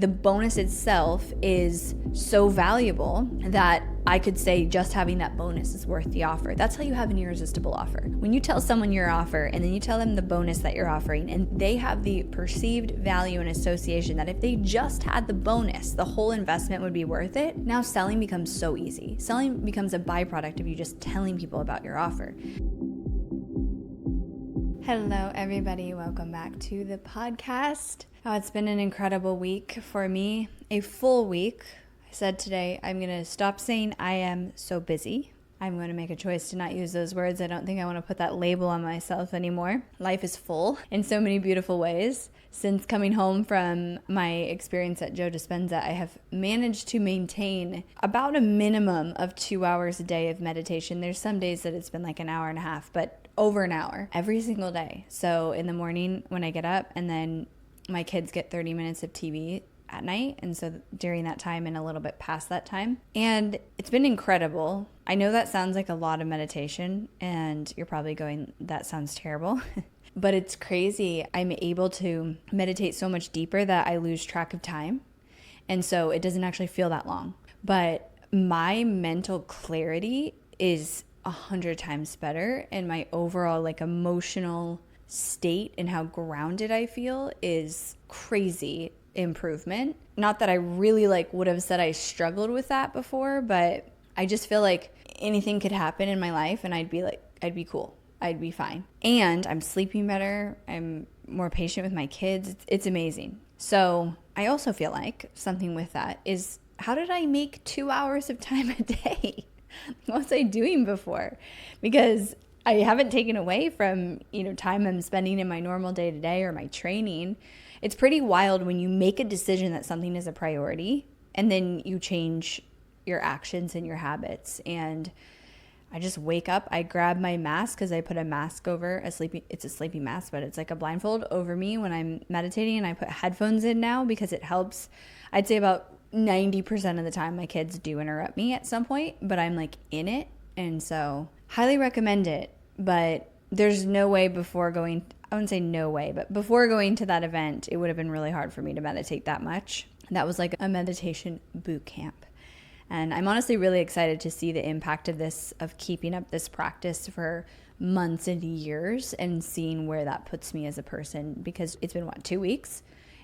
the bonus itself is so valuable that I could say just having that bonus is worth the offer. That's how you have an irresistible offer. When you tell someone your offer and then you tell them the bonus that you're offering, and they have the perceived value and association that if they just had the bonus, the whole investment would be worth it. Now selling becomes so easy. Selling becomes a byproduct of you just telling people about your offer. Hello, everybody. Welcome back to the podcast. Oh, it's been an incredible week for me, a full week. I said today I'm going to stop saying I am so busy. I'm going to make a choice to not use those words. I don't think I want to put that label on myself anymore. Life is full in so many beautiful ways. Since coming home from my experience at Joe Dispenza, I have managed to maintain about a minimum of 2 hours a day of meditation. There's some days that it's been like an hour and a half, but over an hour every single day. So in the morning when I get up, and then my kids get 30 minutes of TV at night, and so during that time and a little bit past that time. And it's been incredible. I know that sounds like a lot of meditation, and you're probably going, that sounds terrible. But it's crazy. I'm able to meditate so much deeper that I lose track of time. And so it doesn't actually feel that long. But my mental clarity is 100 times better, and my overall emotional state and how grounded I feel is crazy improvement. Not that I really would have said I struggled with that before, but I just feel like anything could happen in my life and I'd be cool. I'd be fine. And I'm sleeping better. I'm more patient with my kids. It's amazing. So I also feel like something with that is, how did I make 2 hours of time a day? What was I doing before? Because I haven't taken away from, time I'm spending in my normal day-to-day or my training. It's pretty wild when you make a decision that something is a priority and then you change your actions and your habits. And I just wake up, I grab my mask, because I put a mask over it's a sleepy mask, but it's like a blindfold over me when I'm meditating, and I put headphones in now because it helps. I'd say about 90% of the time my kids do interrupt me at some point, but I'm in it. And so highly recommend it. But there's no way before going, I wouldn't say no way, but before going to that event, it would have been really hard for me to meditate that much. That was like a meditation boot camp. And I'm honestly really excited to see the impact of this, of keeping up this practice for months and years, and seeing where that puts me as a person, because it's been 2 weeks,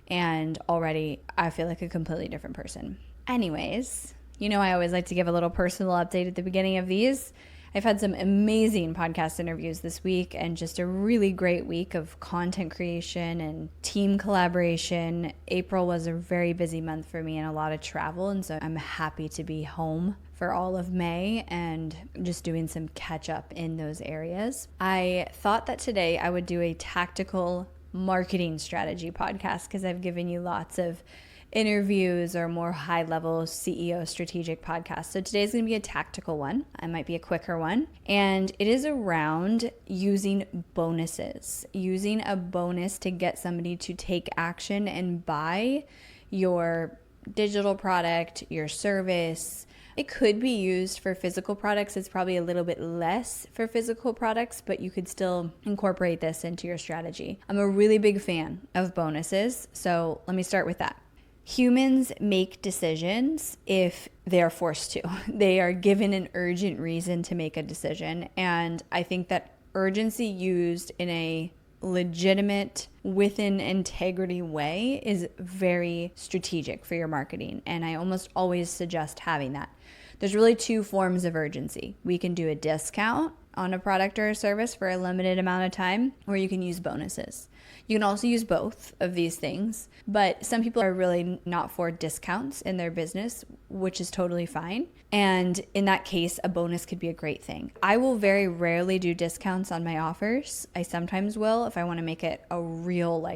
and already I feel like a completely different person. Anyways, I always like to give a little personal update at the beginning of these. I've had some amazing podcast interviews this week, and just a really great week of content creation and team collaboration. April was a very busy month for me and a lot of travel, and so I'm happy to be home for all of May and just doing some catch up in those areas. I thought that today I would do a tactical marketing strategy podcast, because I've given you lots of interviews or more high-level CEO strategic podcasts. So today's going to be a tactical one. It might be a quicker one. And it is around using bonuses. Using a bonus to get somebody to take action and buy your digital product, your service. It could be used for physical products. It's probably a little bit less for physical products, but you could still incorporate this into your strategy. I'm a really big fan of bonuses. So let me start with that. Humans make decisions if they're forced to. They are given an urgent reason to make a decision. And I think that urgency used in a legitimate, within integrity way is very strategic for your marketing. And I almost always suggest having that. There's really 2 forms of urgency. We can do a discount on a product or a service for a limited amount of time, or you can use bonuses. You can also use both of these things, but some people are really not for discounts in their business, which is totally fine. And in that case, a bonus could be a great thing. I will very rarely do discounts on my offers. I sometimes will if I want to make it a real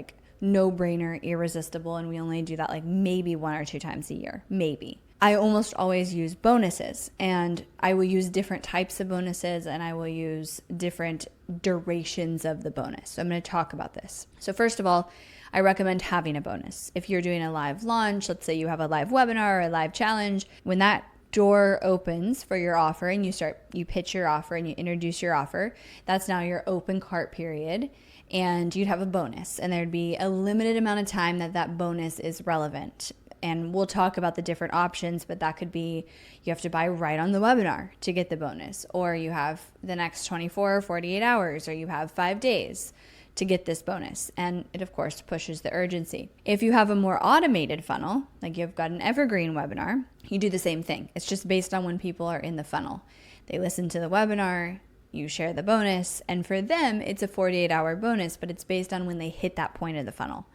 no-brainer, irresistible, and we only do that maybe 1 or 2 times a year, maybe. I almost always use bonuses, and I will use different types of bonuses, and I will use different durations of the bonus. So I'm going to talk about this. So first of all, I recommend having a bonus. If you're doing a live launch, let's say you have a live webinar or a live challenge, when that door opens for your offer and you pitch your offer and you introduce your offer, that's now your open cart period. And you'd have a bonus, and there'd be a limited amount of time that bonus is relevant. And we'll talk about the different options, but that could be you have to buy right on the webinar to get the bonus, or you have the next 24 or 48 hours, or you have 5 days to get this bonus. And it, of course, pushes the urgency. If you have a more automated funnel, like you've got an evergreen webinar, you do the same thing. It's just based on when people are in the funnel. They listen to the webinar, you share the bonus, and for them, it's a 48-hour bonus, but it's based on when they hit that point of the funnel.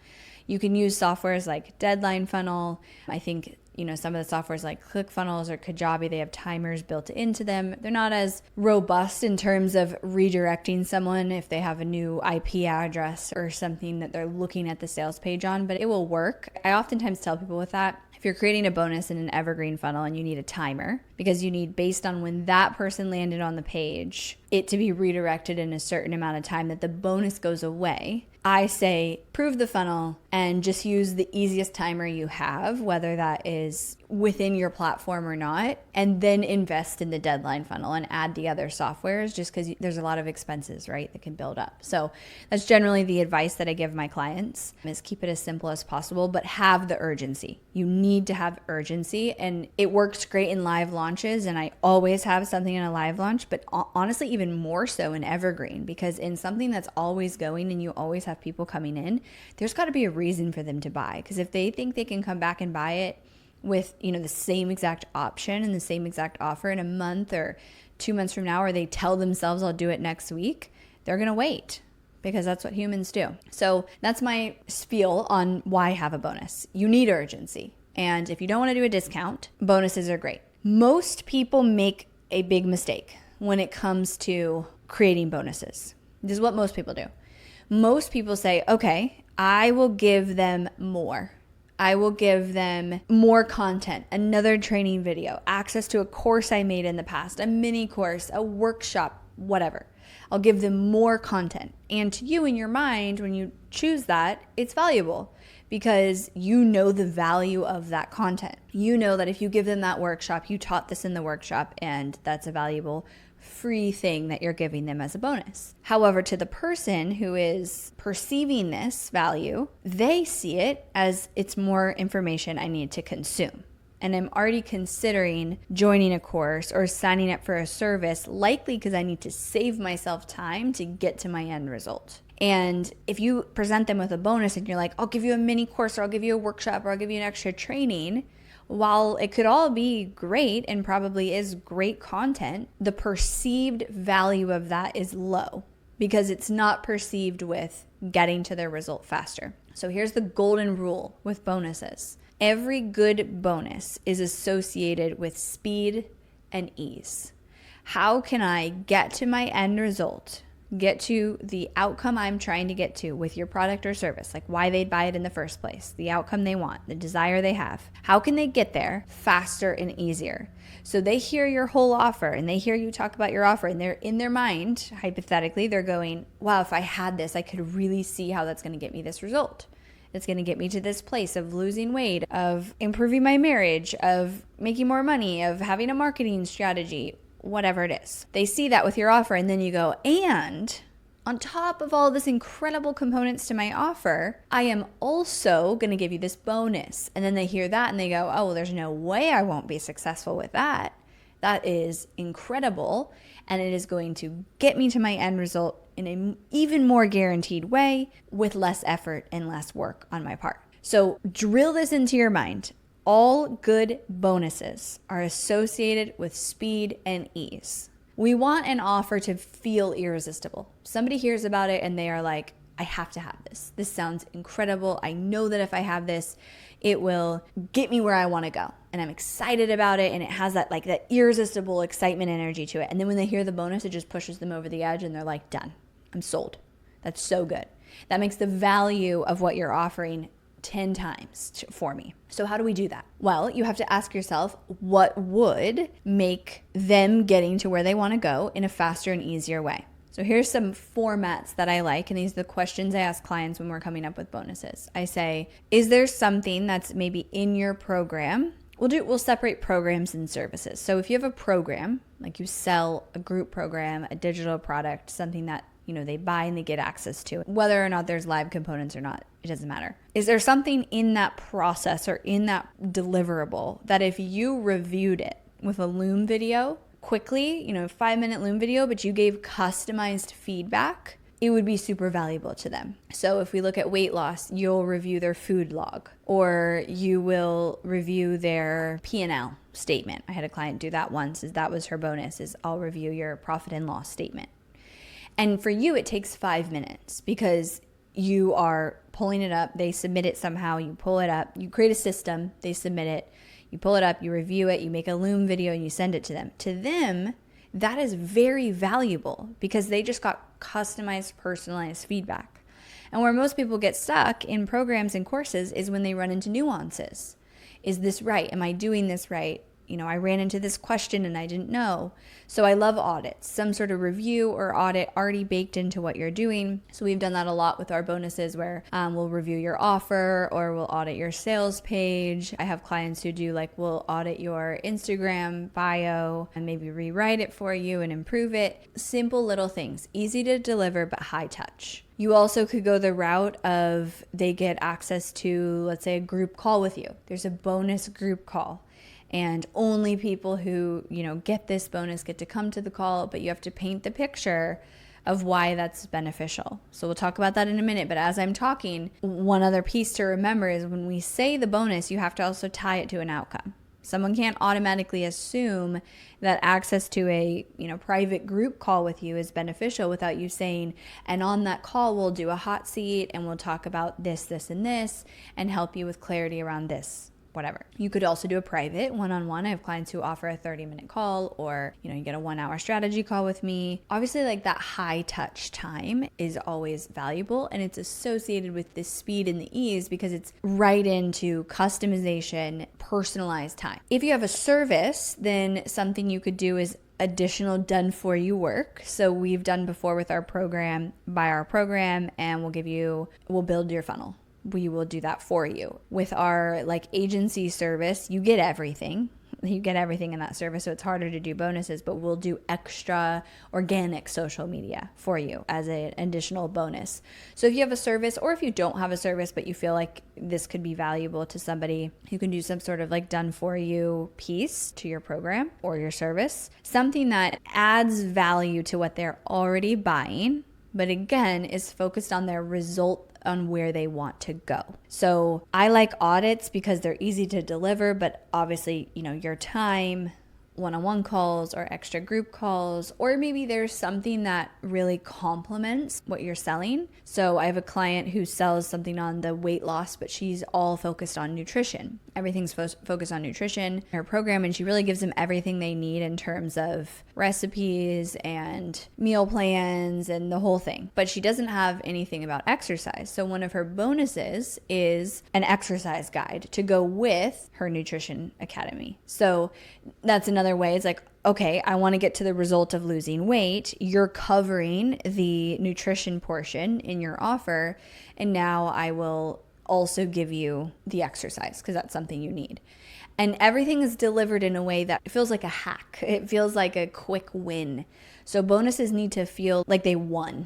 You can use softwares like Deadline Funnel. I think some of the softwares like ClickFunnels or Kajabi, they have timers built into them. They're not as robust in terms of redirecting someone if they have a new IP address or something that they're looking at the sales page on, but it will work. I oftentimes tell people with that, if you're creating a bonus in an evergreen funnel and you need a timer, because you need, based on when that person landed on the page, it to be redirected in a certain amount of time that the bonus goes away, I say prove the funnel and just use the easiest timer you have, whether that is within your platform or not, and then invest in the Deadline Funnel and add the other softwares, just because there's a lot of expenses, right, that can build up. So that's generally the advice that I give my clients, is keep it as simple as possible, but have the urgency. You need to have urgency, and it works great in live launches, and I always have something in a live launch, but honestly even more so in evergreen, because in something that's always going and you always have people coming in, there's got to be a reason for them to buy. Because if they think they can come back and buy it with the same exact option and the same exact offer in a month or 2 months from now, or they tell themselves I'll do it next week, they're going to wait, because that's what humans do. So that's my spiel on why have a bonus. You need urgency. And if you don't want to do a discount, bonuses are great. Most people make a big mistake when it comes to creating bonuses. This is what most people do. Most people say, okay, I will give them more. I will give them more content, another training video, access to a course I made in the past, a mini course, a workshop, whatever. I'll give them more content. And to you in your mind, when you choose that, it's valuable because you know the value of that content. You know that if you give them that workshop, you taught this in the workshop, and that's a valuable free thing that you're giving them as a bonus. However, to the person who is perceiving this value, they see it as it's more information I need to consume. And I'm already considering joining a course or signing up for a service, likely because I need to save myself time to get to my end result. And if you present them with a bonus and you're like, I'll give you a mini course, or I'll give you a workshop, or I'll give you an extra training, while it could all be great and probably is great content, the perceived value of that is low because it's not perceived with getting to their result faster. So here's the golden rule with bonuses. Every good bonus is associated with speed and ease. How can I get to my end result? Get to the outcome I'm trying to get to with your product or service, like why they'd buy it in the first place, the outcome they want, the desire they have. How can they get there faster and easier? So they hear your whole offer and they hear you talk about your offer, and they're in their mind, hypothetically, they're going, wow, if I had this, I could really see how that's going to get me this result. It's going to get me to this place of losing weight, of improving my marriage, of making more money, of having a marketing strategy, whatever it is. They see that with your offer, and then you go, and on top of all this incredible components to my offer, I am also going to give you this bonus. And then they hear that and they go, oh, well, there's no way I won't be successful with that. That is incredible. And it is going to get me to my end result in an even more guaranteed way with less effort and less work on my part. So drill this into your mind. All good bonuses are associated with speed and ease. We want an offer to feel irresistible. Somebody hears about it and they are like, I have to have this. This sounds incredible. I know that if I have this, it will get me where I want to go. And I'm excited about it. And it has that irresistible excitement energy to it. And then when they hear the bonus, it just pushes them over the edge and they're like, done. I'm sold. That's so good. That makes the value of what you're offering 10 times for me. So how do we do that? Well, you have to ask yourself, what would make them getting to where they want to go in a faster and easier way? So here's some formats that I like, and these are the questions I ask clients when we're coming up with bonuses. I say, is there something that's maybe in your program? We'll separate programs and services. So if you have a program, like you sell a group program, a digital product, something that they buy and they get access to it. Whether or not there's live components or not, it doesn't matter. Is there something in that process or in that deliverable that if you reviewed it with a Loom video quickly, 5-minute Loom video, but you gave customized feedback, it would be super valuable to them. So if we look at weight loss, you'll review their food log, or you will review their P&L statement. I had a client do that once, that was her bonus, I'll review your profit and loss statement. And for you, it takes 5 minutes because you are pulling it up, they submit it somehow, you pull it up, you create a system, they submit it, you pull it up, you review it, you make a Loom video, and you send it to them. To them, that is very valuable because they just got customized, personalized feedback. And where most people get stuck in programs and courses is when they run into nuances. Is this right? Am I doing this right? I ran into this question and I didn't know. So I love audits, some sort of review or audit already baked into what you're doing. So we've done that a lot with our bonuses where we'll review your offer or we'll audit your sales page. I have clients who do we'll audit your Instagram bio and maybe rewrite it for you and improve it. Simple little things, easy to deliver, but high touch. You also could go the route of they get access to, let's say, a group call with you. There's a bonus group call. And only people who, get this bonus get to come to the call, but you have to paint the picture of why that's beneficial. So we'll talk about that in a minute. But as I'm talking, one other piece to remember is when we say the bonus, you have to also tie it to an outcome. Someone can't automatically assume that access to a, private group call with you is beneficial without you saying, and on that call, we'll do a hot seat and we'll talk about this, this, and this, and help you with clarity around this. Whatever. You could also do a private one-on-one. I have clients who offer a 30-minute call, or, you get a 1-hour strategy call with me. Obviously, that high touch time is always valuable, and it's associated with the speed and the ease because it's right into customization, personalized time. If you have a service, then something you could do is additional done for you work. So we've done before with our program, buy our program, and we'll build your funnel. We will do that for you. With our agency service, you get everything. You get everything in that service, so it's harder to do bonuses, but we'll do extra organic social media for you as an additional bonus. So if you have a service, or if you don't have a service, but you feel like this could be valuable to somebody, you can do some sort of done for you piece to your program or your service, something that adds value to what they're already buying, but again, is focused on their result on where they want to go. So I like audits because they're easy to deliver, but obviously, your time, one-on-one calls or extra group calls, or maybe there's something that really complements what you're selling. So I have a client who sells something on the weight loss, but she's all focused on nutrition. Everything's focused on nutrition, her program, and she really gives them everything they need in terms of recipes and meal plans and the whole thing. But she doesn't have anything about exercise. So one of her bonuses is an exercise guide to go with her nutrition academy. So that's another way. It's okay, I want to get to the result of losing weight. You're covering the nutrition portion in your offer, and now I will also give you the exercise because that's something you need. And everything is delivered in a way that feels like a hack. It feels like a quick win. So bonuses need to feel like they won.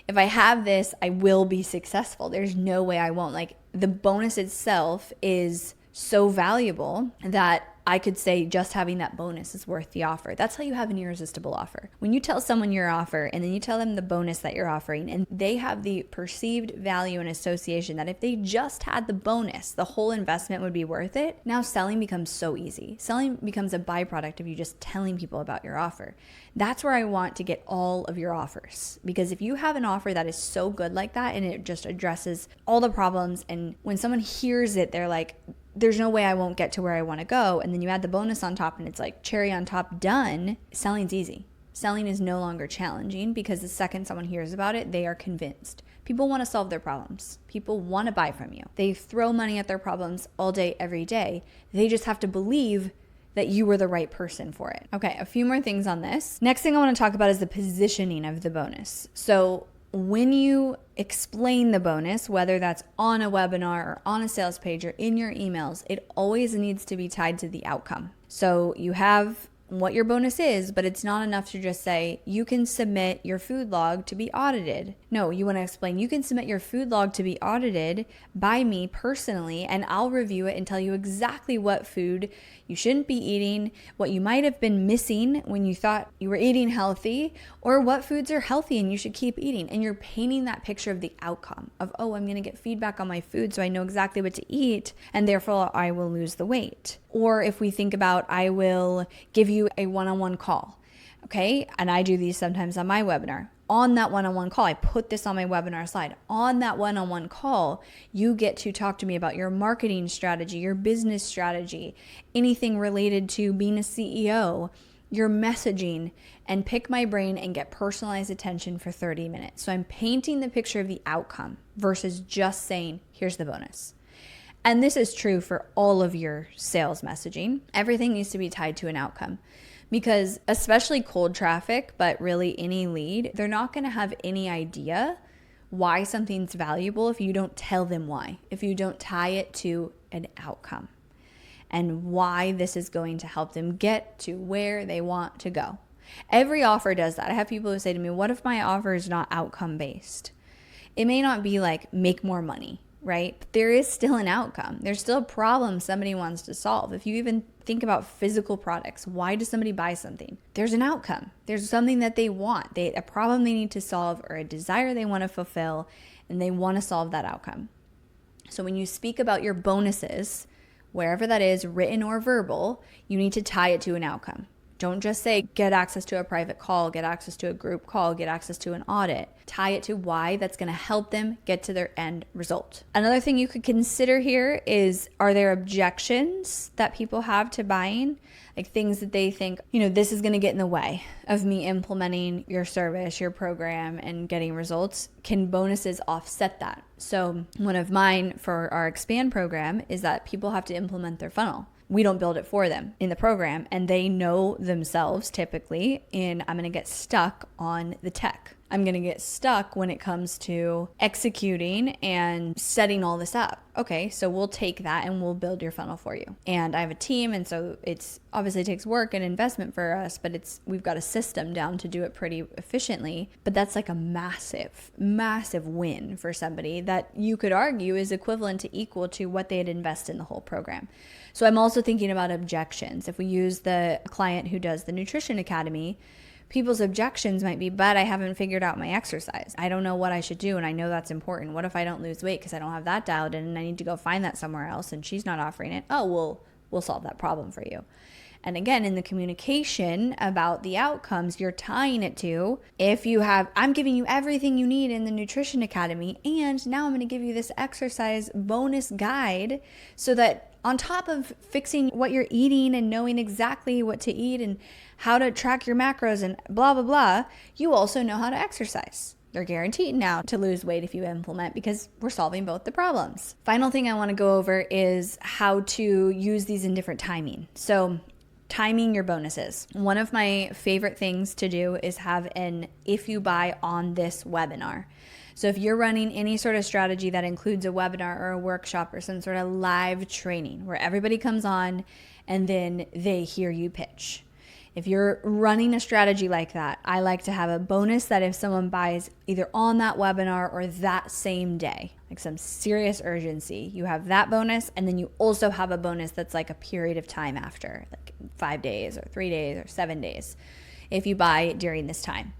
If I have this, I will be successful. There's no way I won't. The bonus itself is so valuable that I could say just having that bonus is worth the offer. That's how you have an irresistible offer. When you tell someone your offer and then you tell them the bonus that you're offering, and they have the perceived value and association that if they just had the bonus, the whole investment would be worth it. Now selling becomes so easy. Selling becomes a byproduct of you just telling people about your offer. That's where I want to get all of your offers, because if you have an offer that is so good like that and it just addresses all the problems, and when someone hears it, they're like, there's no way I won't get to where I want to go. And then you add the bonus on top and it's cherry on top, done. Selling's easy. Selling is no longer challenging because the second someone hears about it, they are convinced. People want to solve their problems. People want to buy from you. They throw money at their problems all day, every day. They just have to believe that you were the right person for it. Okay, a few more things on this. Next thing I want to talk about is the positioning of the bonus. So when you explain the bonus, whether that's on a webinar or on a sales page or in your emails, it always needs to be tied to the outcome. So you have what your bonus is, but it's not enough to just say, you can submit your food log to be audited. No, you want to explain, you can submit your food log to be audited by me personally, and I'll review it and tell you exactly what food you shouldn't be eating, what you might have been missing when you thought you were eating healthy, or what foods are healthy and you should keep eating. And you're painting that picture of the outcome of, oh, I'm going to get feedback on my food so I know exactly what to eat, and therefore I will lose the weight. Or if we think about, I will give you a one-on-one call, okay? And I do these sometimes on my webinar. On that one-on-one call, I put this on my webinar slide. On that one-on-one call, you get to talk to me about your marketing strategy, your business strategy, anything related to being a CEO, your messaging, and pick my brain and get personalized attention for 30 minutes. So I'm painting the picture of the outcome versus just saying, here's the bonus. And this is true for all of your sales messaging. Everything needs to be tied to an outcome. Because especially cold traffic, but really any lead, they're not going to have any idea why something's valuable if you don't tell them why, if you don't tie it to an outcome and why this is going to help them get to where they want to go. Every offer does that. I have people who say to me, what if my offer is not outcome based? It may not be like make more money, right? But there is still an outcome. There's still a problem somebody wants to solve. If you even think about physical products, why does somebody buy something? There's an outcome. There's something that they want, a problem they need to solve, or a desire they want to fulfill, and they want to solve that outcome. So when you speak about your bonuses, wherever that is, written or verbal, you need to tie it to an outcome. Don't just say, get access to a private call, get access to a group call, get access to an audit. Tie it to why that's going to help them get to their end result. Another thing you could consider here is, are there objections that people have to buying? Like things that they think, this is going to get in the way of me implementing your service, your program, and getting results. Can bonuses offset that? So one of mine for our Expand program is that people have to implement their funnel. We don't build it for them in the program, and they know themselves typically in, I'm going to get stuck on the tech. I'm going to get stuck when it comes to executing and setting all this up. Okay, so we'll take that and we'll build your funnel for you. And I have a team, and so it's obviously takes work and investment for us, but we've got a system down to do it pretty efficiently. But that's like a massive, massive win for somebody that you could argue is equivalent to equal to what they'd invest in the whole program. So I'm also thinking about objections. If we use the client who does the Nutrition Academy, people's objections might be, but I haven't figured out my exercise. I don't know what I should do, and I know that's important. What if I don't lose weight because I don't have that dialed in and I need to go find that somewhere else and she's not offering it? Oh, we'll solve that problem for you. And again, in the communication about the outcomes, you're tying it to, I'm giving you everything you need in the Nutrition Academy, and now I'm going to give you this exercise bonus guide so that on top of fixing what you're eating and knowing exactly what to eat and how to track your macros and blah, blah, blah, you also know how to exercise. You're guaranteed now to lose weight if you implement, because we're solving both the problems. Final thing I want to go over is how to use these in different timing. So timing your bonuses. One of my favorite things to do is have an if you buy on this webinar. So if you're running any sort of strategy that includes a webinar or a workshop or some sort of live training where everybody comes on and then they hear you pitch. If you're running a strategy like that, I like to have a bonus that if someone buys either on that webinar or that same day, like some serious urgency, you have that bonus, and then you also have a bonus that's like a period of time after, like 5 days or 3 days or 7 days, if you buy during this time.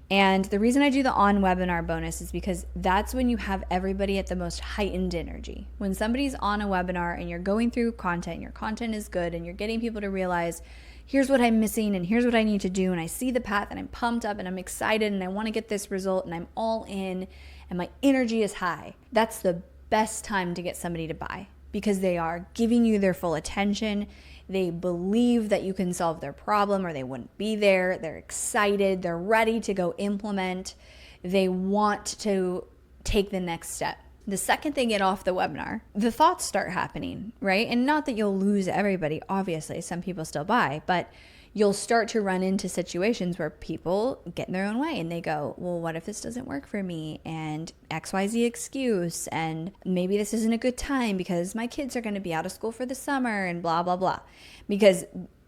And the reason I do the on webinar bonus is because that's when you have everybody at the most heightened energy. When somebody's on a webinar and you're going through content, your content is good, and you're getting people to realize, here's what I'm missing and here's what I need to do, and I see the path and I'm pumped up and I'm excited and I want to get this result and I'm all in and my energy is high. That's the best time to get somebody to buy, because they are giving you their full attention. They believe that you can solve their problem or they wouldn't be there. They're excited. They're ready to go implement. They want to take the next step. The second they get off the webinar, the thoughts start happening, right? And not that you'll lose everybody, obviously, some people still buy, but you'll start to run into situations where people get in their own way and they go, well, what if this doesn't work for me? And XYZ excuse, and maybe this isn't a good time because my kids are going to be out of school for the summer and blah, blah, blah. Because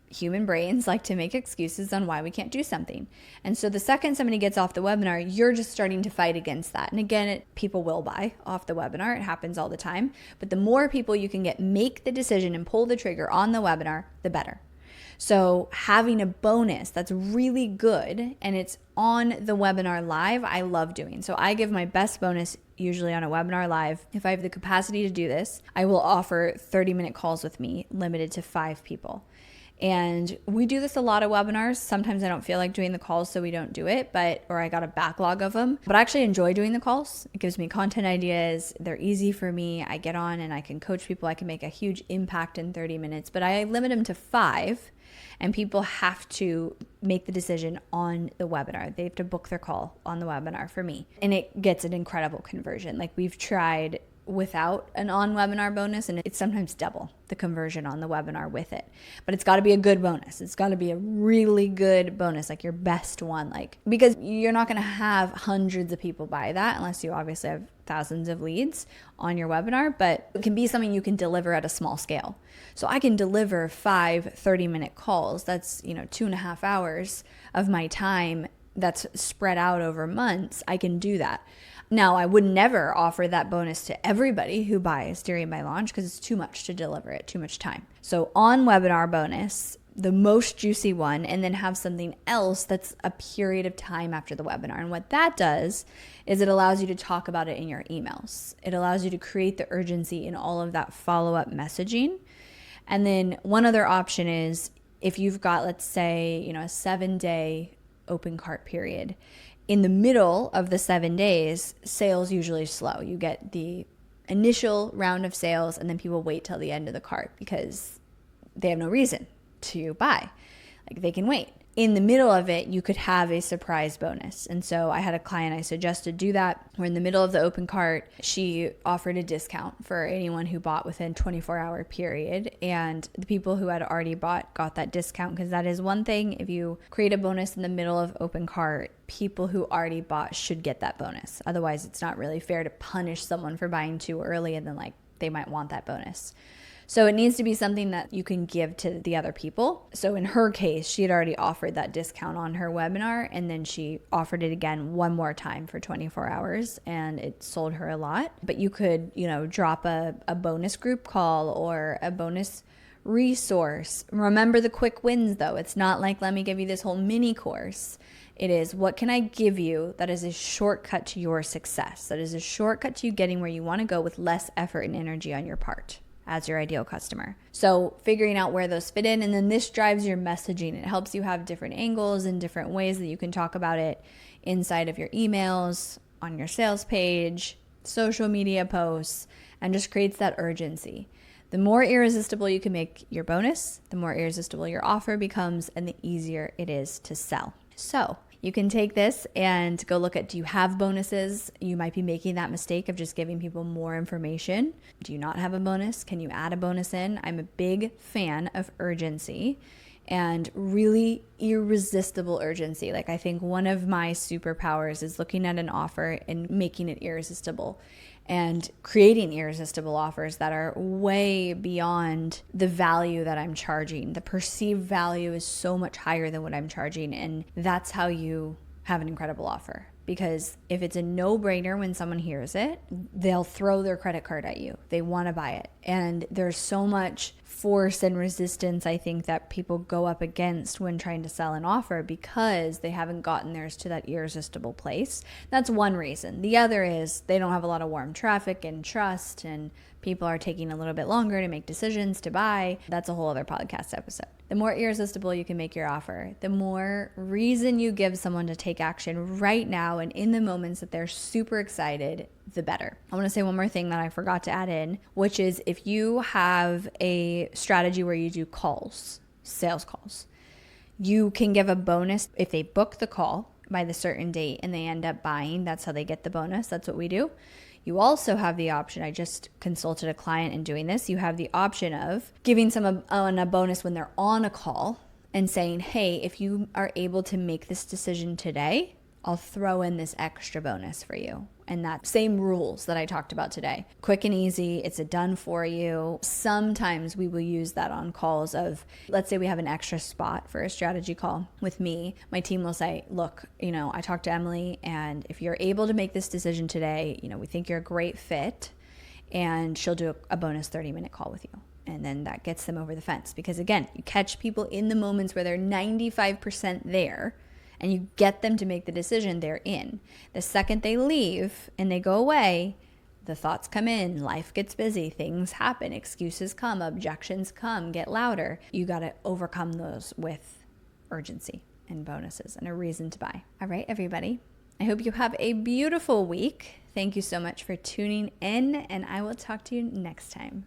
human brains like to make excuses on why we can't do something. And so the second somebody gets off the webinar, you're just starting to fight against that. And again, people will buy off the webinar. It happens all the time. But the more people you can make the decision and pull the trigger on the webinar, the better. So having a bonus that's really good and it's on the webinar live, I love doing. So I give my best bonus usually on a webinar live. If I have the capacity to do this, I will offer 30-minute calls with me, limited to 5 people. And we do this a lot of webinars. Sometimes I don't feel like doing the calls, so we don't do it, or I got a backlog of them. But I actually enjoy doing the calls. It gives me content ideas. They're easy for me. I get on and I can coach people. I can make a huge impact in 30 minutes, but I limit them to 5. And people have to make the decision on the webinar. They have to book their call on the webinar for me. And it gets an incredible conversion. Like we've tried without an on-webinar bonus, and it's sometimes double the conversion on the webinar with it. But it's got to be a good bonus. It's got to be a really good bonus, like your best one. Because you're not going to have hundreds of people buy that unless you obviously have thousands of leads on your webinar, but it can be something you can deliver at a small scale. So I can deliver 5 30-minute calls. That's 2.5 hours of my time that's spread out over months. I can do that. Now, I would never offer that bonus to everybody who buys during my launch because it's too much to deliver it, too much time. So on webinar bonus, the most juicy one, and then have something else that's a period of time after the webinar. And what that does is it allows you to talk about it in your emails. It allows you to create the urgency in all of that follow-up messaging. And then one other option is if you've got, let's say, a 7-day open cart period. In the middle of the 7 days, sales usually slow. You get the initial round of sales and then people wait till the end of the cart because they have no reason to buy. They can wait. In the middle of it, you could have a surprise bonus. And so I had a client I suggested do that. We're in the middle of the open cart. She offered a discount for anyone who bought within 24-hour period. And the people who had already bought got that discount because that is one thing. If you create a bonus in the middle of open cart, people who already bought should get that bonus. Otherwise, it's not really fair to punish someone for buying too early and then they might want that bonus. So it needs to be something that you can give to the other people. So in her case, she had already offered that discount on her webinar, and then she offered it again one more time for 24 hours, and it sold her a lot. But you could, drop a bonus group call or a bonus resource. Remember the quick wins, though. It's not like, let me give you this whole mini course. It is, what can I give you that is a shortcut to your success, that is a shortcut to you getting where you want to go with less effort and energy on your part as your ideal customer. So figuring out where those fit in, and then this drives your messaging. It helps you have different angles and different ways that you can talk about it inside of your emails, on your sales page, social media posts, and just creates that urgency. The more irresistible you can make your bonus, the more irresistible your offer becomes, and the easier it is to sell. So you can take this and go look at, do you have bonuses? You might be making that mistake of just giving people more information. Do you not have a bonus? Can you add a bonus in? I'm a big fan of urgency and really irresistible urgency. I think one of my superpowers is looking at an offer and making it irresistible and creating irresistible offers that are way beyond the value that I'm charging. The perceived value is so much higher than what I'm charging, and that's how you have an incredible offer. Because if it's a no-brainer when someone hears it, they'll throw their credit card at you. They want to buy it. And there's so much force and resistance, I think, that people go up against when trying to sell an offer because they haven't gotten theirs to that irresistible place. That's one reason. The other is they don't have a lot of warm traffic and trust, and people are taking a little bit longer to make decisions to buy. That's a whole other podcast episode. The more irresistible you can make your offer, the more reason you give someone to take action right now and in the moments that they're super excited, the better. I want to say one more thing that I forgot to add in, which is if you have a strategy where you do calls, sales calls, you can give a bonus if they book the call by the certain date and they end up buying. That's how they get the bonus. That's what we do. You also have the option, I just consulted a client in doing this, you have the option of giving someone a bonus when they're on a call and saying, hey, if you are able to make this decision today, I'll throw in this extra bonus for you. And that same rules that I talked about today. Quick and easy, it's a done for you. Sometimes we will use that on calls of, let's say we have an extra spot for a strategy call with me. My team will say, look, I talked to Emily, and if you're able to make this decision today, we think you're a great fit, and she'll do a bonus 30-minute call with you. And then that gets them over the fence. Because again, you catch people in the moments where they're 95% there, and you get them to make the decision, they're in. The second they leave and they go away, the thoughts come in, life gets busy, things happen, excuses come, objections come, get louder. You got to overcome those with urgency and bonuses and a reason to buy. All right, everybody. I hope you have a beautiful week. Thank you so much for tuning in, and I will talk to you next time.